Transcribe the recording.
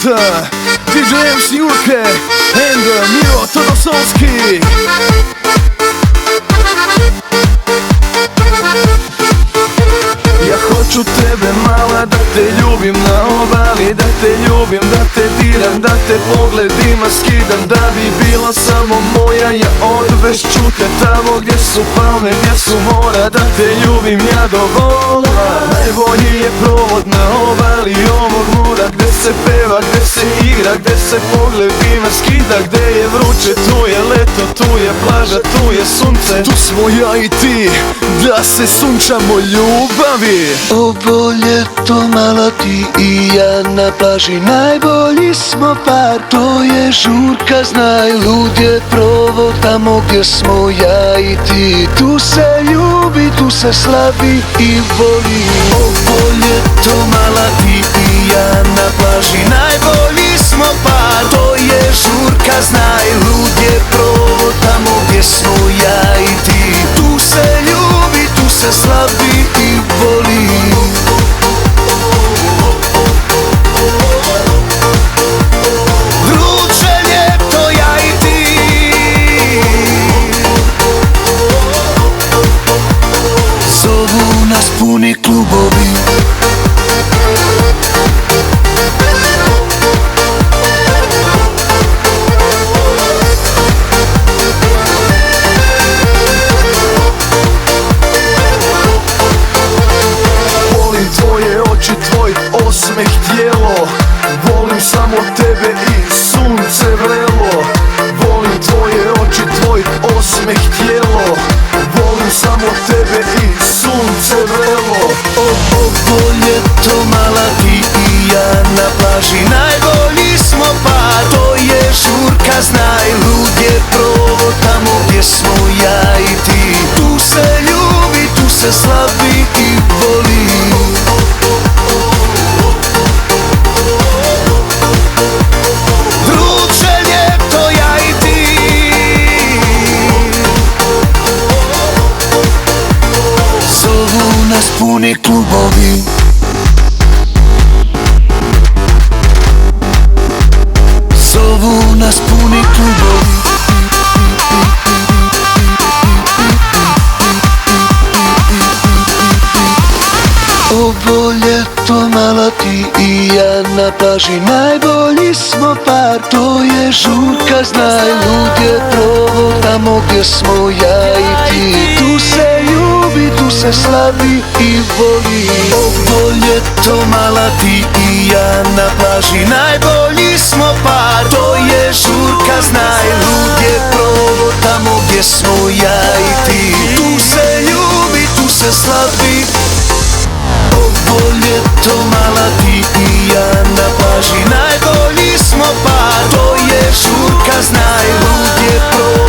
Sultan, DJ MC Urke and Miro Todosovski. Ja hoću tebe mala, da te ljubim na obali, da te ljubim, da te diram, da te pogledima skidam, da bi bila samo moja. Ja odvešću te tamo gdje su palme, gdje su mora, da te ljubim ja do vola. Najbolji je provod na obali ovog mora, gdje se peva, gdje se igra, gdje se pogledima skida, gdje je vruće, tu je leto, tu je plaža, tu je sunce. Tu smo ja i ti, da se sunčamo ljubavi. Ovo ljeto mala ti i ja na plaži, najbolji smo par, to je žurka, znaj, lud je provod tamo gdje smo ja i ti. Tu se ljubi, tu se slavi i voli. Ovo ljeto mala ti i ja na plaži, najbolji smo par, to je žurka, znaj, lud je provod tamo gdje smo ja i ti. Tu se ljubi, tu se slavi i voli. Vruće ljeto, ja i ti, zovu nas puni klubovi. Tvoj osmeh tijelo, volim samo tebe i sunce vrelo. Volim tvoje oči, tvoj osmeh tijelo, volim samo tebe i sunce vrelo. Ovo ljeto mala ti i ja na plaži, najbolji smo par, to je žurka, znaj, lud je provod tamo gdje smo ja i ti. Tu se ljubi, tu se slavi i voli. Puni klubovi. Zovu nas puni klubovi. Ovo ljeto mala ti i ja na plaži, najbolji smo par, to je žurka, znaj, lud je provod tamo gdje smo ja i ti. Tu se ljubi, tu se slavi i voli. Ovo ljeto mala ti i ja na plaži, najbolji smo par, to je žurka, znaj, lud je provod tamo gdje smo ja i ti. Tu se ljubi, tu se slavi. Ovo ljeto mala ti i ja na plaži, najbolji smo par, to je žurka, znaj, lud je provod